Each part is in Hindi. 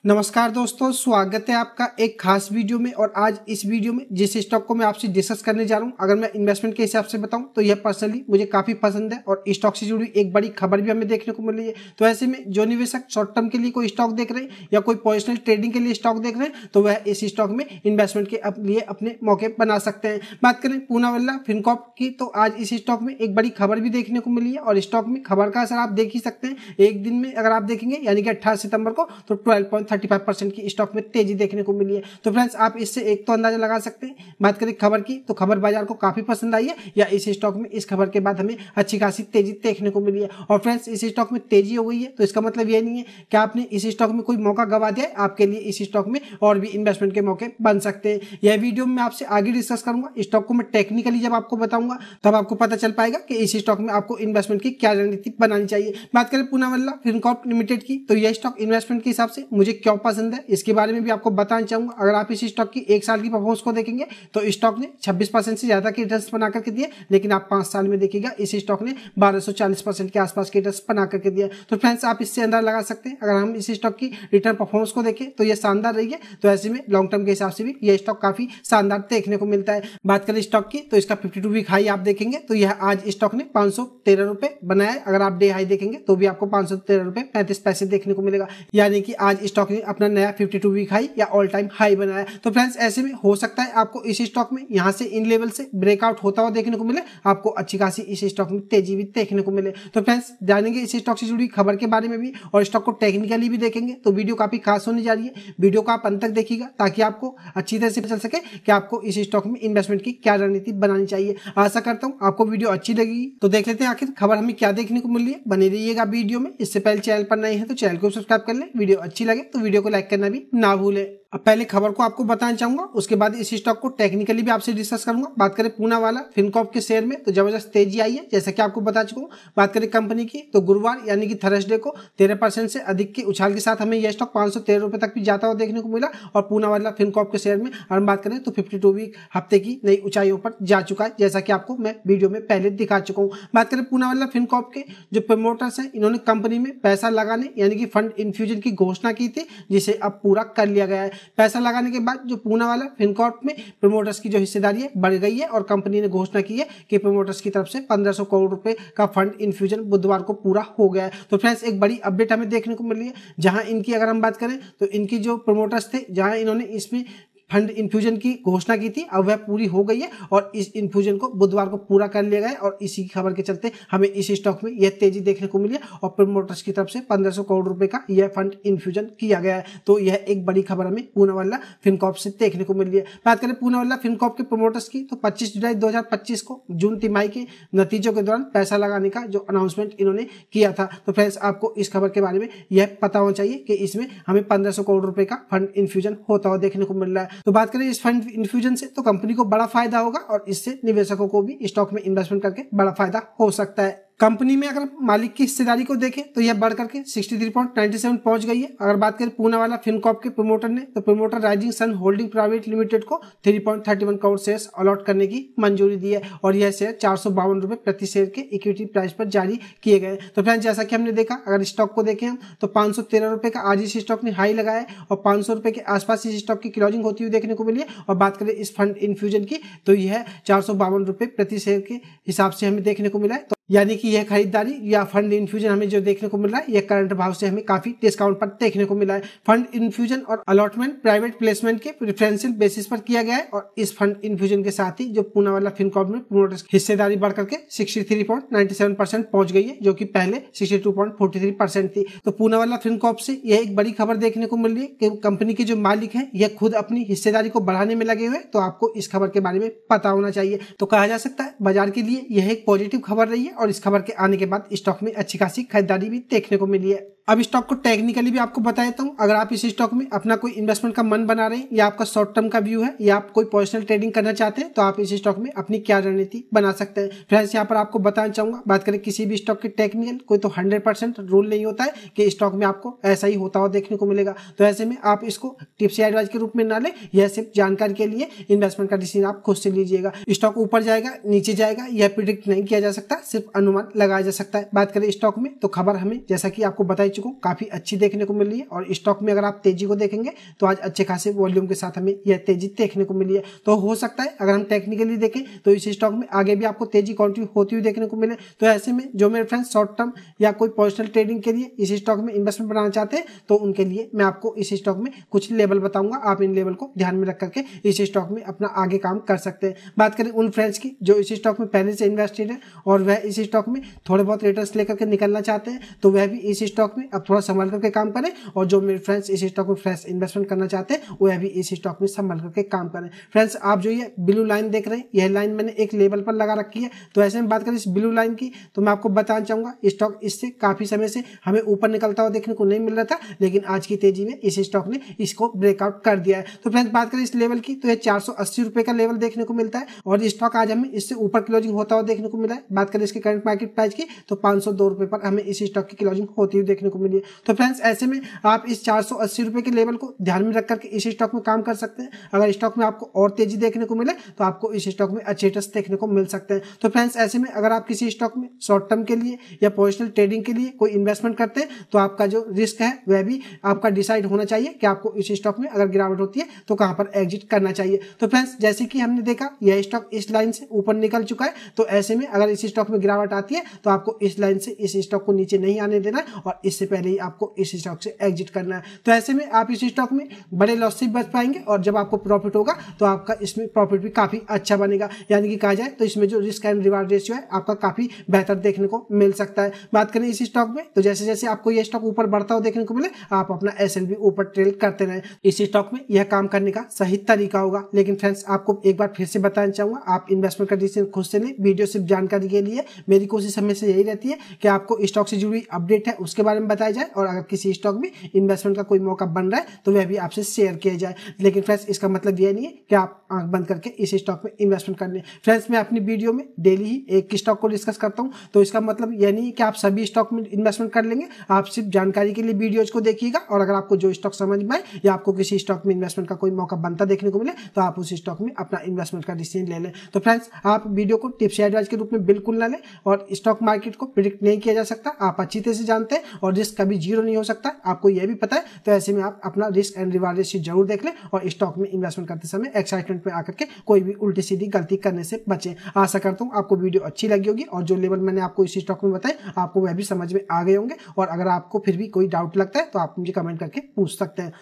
नमस्कार दोस्तों, स्वागत है आपका एक खास वीडियो में। और आज इस वीडियो में जिस स्टॉक को मैं आपसे डिस्कस करने जा रहा हूं, अगर मैं इन्वेस्टमेंट के हिसाब से बताऊं तो यह पर्सनली मुझे काफी पसंद है और स्टॉक से जुड़ी एक बड़ी खबर भी हमें देखने को मिल रही है। तो ऐसे में जो निवेशक शॉर्ट टर्म के लिए कोई स्टॉक देख रहे हैं या कोई पोजिशनल ट्रेडिंग के लिए स्टॉक देख रहे हैं तो वह इस स्टॉक में इन्वेस्टमेंट के लिए अपने मौके बना सकते हैं। बात करें पूनावाला फिनकॉर्प की तो आज इस स्टॉक में एक बड़ी खबर भी देखने को मिली है और स्टॉक में खबर का असर आप देख ही सकते हैं। एक दिन में अगर आप देखेंगे यानी कि 18 सितंबर को तो 12.35% की स्टॉक में तेजी देखने को मिली है। तो फ्रेंड्स आप इससे एक तो अंदाजा लगा सकते हैं। बात करें खबर की तो खबर बाजार को काफी पसंद आई है या इस स्टॉक में इस खबर के बाद हमें अच्छी खासी तेजी देखने को मिली है। और फ्रेंड्स इस स्टॉक में तेजी हो गई है तो इसका मतलब यह नहीं है कि आपने इस स्टॉक में कोई मौका गवा दिया है। आपके लिए इस स्टॉक में और भी इन्वेस्टमेंट के मौके बन सकते हैं। यह वीडियो में आपसे आगे डिस्कस करूंगा। स्टॉक को मैं टेक्निकली जब आपको बताऊंगा तब आपको पता चल पाएगा कि इस स्टॉक में आपको इन्वेस्टमेंट की क्या रणनीति बनानी चाहिए। बात करें पूनावाला फिनकॉर्प लिमिटेड की तो यह स्टॉक इन्वेस्टमेंट के हिसाब से मुझे क्यों पसंद है इसके बारे में भी आपको बताना चाहूंगा। अगर आप इस स्टॉक की एक साल की परफॉर्मेंस को देखेंगे तो स्टॉक ने 26% से ज्यादा के रिटर्न्स बना करके दिए, लेकिन आप 5 साल में देखिएगा इस स्टॉक ने 1240% के आसपास के रिटर्न्स बना करके दिया। तो फ्रेंड्स आप इससे अंदाजा लगा सकते हैं। अगर हम इस स्टॉक की रिटर्न परफॉर्मेंस को देखें तो यह शानदार रही है। तो ऐसे में लॉन्ग टर्म के हिसाब से भी यह स्टॉक काफी शानदार देखने को मिलता है। बात करें स्टॉक की तो इसका 52 वीक हाई आप देखेंगे तो यह आज स्टॉक ने 513 रुपए बनाया है। अगर आप डे हाई देखेंगे तो भी आपको 513 रुपए 35 पैसे देखने को मिलेगा, यानी कि आज स्टॉक ने अपना नया 52 वीक हाई या ऑल टाइम हाई बनाया। तो फ्रेंड्स ऐसे में हो सकता है आपको इस स्टॉक में यहां से इन लेवल से ब्रेकआउट होता हुआ देखने को मिले, आपको अच्छी खासी इस स्टॉक में तेजी भी देखने को मिले। तो फ्रेंड्स जानेंगे इस स्टॉक से जुड़ी खबर के बारे में भी और स्टॉक को टेक्निकली भी देखेंगे। तो वीडियो काफी खास होने जा रही है। वीडियो को आप अंत तक देखिएगा ताकि आपको अच्छी तरह से पता चल सके कि आपको इस स्टॉक में इन्वेस्टमेंट की क्या रणनीति बनानी चाहिए। आशा करता हूं आपको वीडियो अच्छी लगेगी। तो देख लेते हैं आखिर खबर हमें क्या देखने को मिल रही है। बने रहिएगा वीडियो में। इससे पहले चैनल पर नए हैं तो चैनल को सब्सक्राइब कर ले। वीडियो अच्छी लगे तो वीडियो को लाइक करना भी ना भूलें। अब पहले खबर को आपको बताना चाहूंगा, उसके बाद इस स्टॉक को टेक्निकली भी आपसे डिस्कस करूंगा। बात करें पूनावाला फिनकॉर्प के शेयर में तो जबरदस्त तेजी आई है जैसा कि आपको बता चुका हूं। बात करें कंपनी की तो गुरुवार यानी कि थर्सडे को 13% से अधिक के उछाल के साथ हमें यह स्टॉक 513 रुपए तक भी जाता हुआ देखने को मिला। और पूनावाला फिनकॉर्प के शेयर में अगर बात करें तो 52 वीक हफ्ते की नई ऊंचाइयों पर जा चुका है, जैसा कि आपको मैं वीडियो में पहले दिखा चुका हूँ। बात करें पूनावाला फिनकॉर्प के जो प्रमोटर्स हैं, इन्होंने कंपनी में पैसा लगाने यानी कि फंड इन्फ्यूजन की घोषणा की थी, जिसे अब पूरा कर लिया गया है। पैसा लगाने के बाद जो पूनावाला फिनकॉर्प में प्रमोटर्स की जो हिस्सेदारी है बढ़ गई है और कंपनी ने घोषणा की है कि प्रमोटर्स की तरफ से 1500 करोड़ रुपए का फंड इन्फ्यूजन बुधवार को पूरा हो गया है। तो फ्रेंड्स एक बड़ी अपडेट हमें देखने को मिल रही है, जहां इनकी अगर हम बात करें तो इनकी जो प्रमोटर्स थे, जहां इन्होंने इसमें फंड इन्फ्यूजन की घोषणा की थी, अब वह पूरी हो गई है और इस इन्फ्यूजन को बुधवार को पूरा कर लिया गया है। और इसी की खबर के चलते हमें इस स्टॉक में यह तेजी देखने को मिली है और प्रमोटर्स की तरफ से 1500 करोड़ रुपए का यह फंड इन्फ्यूजन किया गया है। तो यह एक बड़ी खबर हमें पूनावाला फिनकॉर्प से देखने को मिल रही है। बात करें पूनावाला फिनकॉर्प के प्रमोटर्स की तो 25 जुलाई 2025 को जून तिमाही के नतीजों के दौरान पैसा लगाने का जो अनाउंसमेंट इन्होंने किया था। तो फ्रेंड्स आपको इस खबर के बारे में यह पता होना चाहिए कि इसमें हमें 1500 करोड़ रुपए का फंड इन्फ्यूजन होता हुआ देखने को मिल रहा है। तो बात करें इस फंड इन्फ्यूजन से तो कंपनी को बड़ा फायदा होगा और इससे निवेशकों को भी स्टॉक में इन्वेस्टमेंट करके बड़ा फायदा हो सकता है। कंपनी में अगर मालिक की हिस्सेदारी को देखें तो यह बढ़ करके 63.97 पहुंच गई है। अगर बात करें पूनावाला फिनकॉर्प के प्रमोटर ने तो promoter Rising Sun Holding Private Limited को 3.31 करोड़ शेयर्स अलॉट करने की मंजूरी दी है और यह शेयर 452 रुपए प्रति शेयर के इक्विटी प्राइस पर जारी किए गए। तो फ्रेंड्स जैसा कि हमने देखा, अगर स्टॉक को देखें हम तो 513 रुपए का आज इस स्टॉक ने हाई लगाया है और 500 रुपए के आसपास इस स्टॉक की क्लोजिंग होती हुई देखने को मिली है। और बात करें इस फंड इन्फ्यूजन की तो यह 452 रुपए प्रति शेयर के हिसाब से हमें देखने को मिला है। यानी कि यह खरीदारी या फंड इन्फ्यूजन हमें जो देखने को मिल रहा है यह करंट भाव से हमें काफी डिस्काउंट पर देखने को मिला है। फंड इन्फ्यूजन और अलॉटमेंट प्राइवेट प्लेसमेंट के प्रेफरेंशियल बेसिस पर किया गया है और इस फंड इन्फ्यूजन के साथ ही जो पूनावाला फिनकॉर्प में प्रमोटर्स की हिस्सेदारी बढ़ करके 63.97% पहुंच गई है, जो कि पहले 62.43% थी। तो पूनावाला फिनकॉर्प से यह एक बड़ी खबर देखने को मिल रही है कि कंपनी के जो मालिक है यह खुद अपनी हिस्सेदारी को बढ़ाने में लगे हुए। तो आपको इस खबर के बारे में पता होना चाहिए। तो कहा जा सकता है बाजार के लिए यह एक पॉजिटिव खबर रही है और इस खबर के आने के बाद स्टॉक में अच्छी खासी खरीदारी भी देखने को मिली है। अब स्टॉक को टेक्निकली भी आपको बता देता हूं। अगर आप इस स्टॉक में अपना कोई इन्वेस्टमेंट का मन बना रहे हैं या आपका शॉर्ट टर्म का व्यू है या आप कोई पोजिशनल ट्रेडिंग करना चाहते हैं तो आप इस स्टॉक में अपनी क्या रणनीति बना सकते हैं। फ्रेंड्स यहाँ पर आपको बताना चाहूंगा, बात करें किसी भी स्टॉक के टेक्निकल कोई तो 100% रूल नहीं होता है कि स्टॉक में आपको ऐसा ही होता हुआ देखने को मिलेगा। तो ऐसे में आप इसको टिप्स या एडवाइस के रूप में ना ले, यह सिर्फ जानकारी के लिए इन्वेस्टमेंट का डिसीजन आप खुद से लीजिएगा। स्टॉक ऊपर जाएगा नीचे जाएगा यह प्रिडिक्ट नहीं किया जा सकता, सिर्फ अनुमान लगाया जा सकता है। बात करें स्टॉक में तो खबर हमें जैसा कि आपको बताई प्राइस को काफी अच्छी देखने को मिल रही है और स्टॉक में अगर आप तेजी को देखेंगे तो आज अच्छे खासे वॉल्यूम के साथ हमें यह तेजी देखने को मिली है। तो हो सकता है अगर हम टेक्निकली देखें तो इस स्टॉक में आगे भी आपको तेजी कंटिन्यू होती हुई देखने को मिले। तो ऐसे में जो मेरे फ्रेंड्स शॉर्ट टर्म या कोई पर्सनल ट्रेडिंग के लिए इस स्टॉक में इन्वेस्टमेंट बनाना चाहते हैं तो उनके लिए मैं आपको इस स्टॉक में कुछ लेवल बताऊंगा। आप इन लेवल को ध्यान में रख करके इस स्टॉक में अपना आगे काम कर सकते हैं। बात करें उन फ्रेंड्स की जो इस स्टॉक में पहले से इन्वेस्टेड है और वह इस स्टॉक में थोड़े बहुत रिटर्न्स लेकर के निकलना चाहते हैं तो वह भी इस स्टॉक में अब थोड़ा संभल करके काम करें। और जो मेरे फ्रेंड्स इस स्टॉक में फ्रेश इन्वेस्टमेंट करना चाहते हैं वह भी इस स्टॉक में संभल करके काम करें। फ्रेंड्स आप जो ये ब्लू लाइन देख रहे हैं यह लाइन मैंने एक लेवल पर लगा रखी है। तो ऐसे में बात करें इस ब्लू लाइन की तो मैं आपको बताना चाहूंगा स्टॉक इससे काफी समय से हमें ऊपर निकलता हुआ देखने को नहीं मिल रहा था, लेकिन आज की तेजी में इस स्टॉक ने इसको ब्रेकआउट कर दिया है। तो फ्रेंड्स बात करें इस लेवल की तो ये 480 रुपए का लेवल देखने को मिलता है और स्टॉक आज हमें इससे ऊपर क्लोजिंग होता हुआ देखने को मिला है। बात करें इसके करंट मार्केट प्राइस की तो 502 रुपए पर हमें इस स्टॉक की क्लोजिंग होती हुई देखने को मिली है। तो फ्रेंड्स ऐसे में आप इस 480 रुपए के लेवल को ध्यान में रख करके इस स्टॉक में काम कर सकते हैं। अगर स्टॉक में आपको और तेजी देखने को मिले तो आपको इस स्टॉक में अच्छे रिटर्न्स देखने को मिल सकते हैं। तो फ्रेंड्स ऐसे में अगर आप किसी स्टॉक में शॉर्ट टर्म के लिए या पर्सनल ट्रेडिंग के लिए कोई इन्वेस्टमेंट करते हैं तो आपका जो रिस्क है वह भी आपका डिसाइड होना चाहिए कि आपको इस स्टॉक में अगर गिरावट होती है तो कहां पर एग्जिट करना चाहिए। तो फ्रेंड्स जैसे कि हमने देखा यह स्टॉक इस लाइन से ऊपर निकल चुका है तो ऐसे में अगर इस स्टॉक में गिरावट आती है तो आपको इस लाइन से इस स्टॉक को नीचे नहीं आने देना है और इससे पहले ही आपको इस स्टॉक से एग्जिट करना है। तो ऐसे में आप इस स्टॉक में बड़े लॉस से बच पाएंगे और जब आपको प्रॉफिट होगा तो आपका इसमें प्रॉफिट भी काफी अच्छा बनेगा। यानी कि कहा जाए तो इसमें जो रिस्क एंड रिवार्ड रेशियो है आपका काफी बेहतर देखने को मिल सकता है। बात करें इस स्टॉक में तो जैसे जैसे आपको यह स्टॉक ऊपर बढ़ता हुआ देखने को मिले आप अपना SL भी ऊपर ट्रेड करते रहें। इस स्टॉक में यह काम करने का सही तरीका होगा। लेकिन फ्रेंड्स आपको एक बार फिर से बताना चाहूंगा आप इन्वेस्टमेंट का डिसीजन खुद से लें, वीडियो सिर्फ जानकारी के लिए। मेरी कोशिश हमेशा यही रहती है कि आपको स्टॉक से जुड़ी अपडेट है उसके बारे में बताया जाए और अगर किसी स्टॉक में इन्वेस्टमेंट का कोई मौका बन रहा है तो वह भी आपसे शेयर किया जाए। लेकिन फ्रेंड्स इसका मतलब यह नहीं है कि आप आंख बंद करके इस स्टॉक में इन्वेस्टमेंट कर लें। फ्रेंड्स मैं अपनी वीडियो में डेली ही एक स्टॉक को डिस्कस करता हूं तो इसका मतलब यह नहीं है कि आप सभी स्टॉक में इन्वेस्टमेंट कर लेंगे। आप सिर्फ जानकारी के लिए वीडियोज को देखिएगा और अगर आपको जो स्टॉक समझ में आए या आपको किसी स्टॉक में इन्वेस्टमेंट का कोई मौका बनता देखने को मिले तो आप उस स्टॉक में अपना इन्वेस्टमेंट का डिसीजन ले लें। तो फ्रेंड्स आप वीडियो को टिप्स या एडवाइस के रूप में बिल्कुल ना लें और स्टॉक मार्केट को प्रिडिक्ट नहीं किया जा सकता, आप अच्छी तरह से जानते हैं और रिस्क कभी जीरो नहीं हो सकता, आपको यह भी पता है। तो ऐसे में आप अपना रिस्क एंड रिवार्ड रेशियो जरूर देख लें और स्टॉक में इन्वेस्टमेंट करते समय एक्साइटमेंट में आकर के कोई भी उल्टी सीधी गलती करने से बचें। आशा करता हूं आपको वीडियो अच्छी लगी होगी और जो लेवल मैंने आपको इस स्टॉक में बताए आपको वह भी समझ में आ गए होंगे और अगर आपको फिर भी कोई डाउट लगता है तो आप मुझे कमेंट करके पूछ सकते हैं।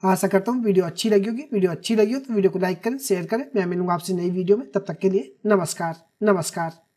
आशा करता हूँ वीडियो अच्छी लगी होगी। वीडियो अच्छी लगी हो तो वीडियो को लाइक करें, शेयर करें। मैं मिलूंगा आपसे नई वीडियो में, तब तक के लिए नमस्कार।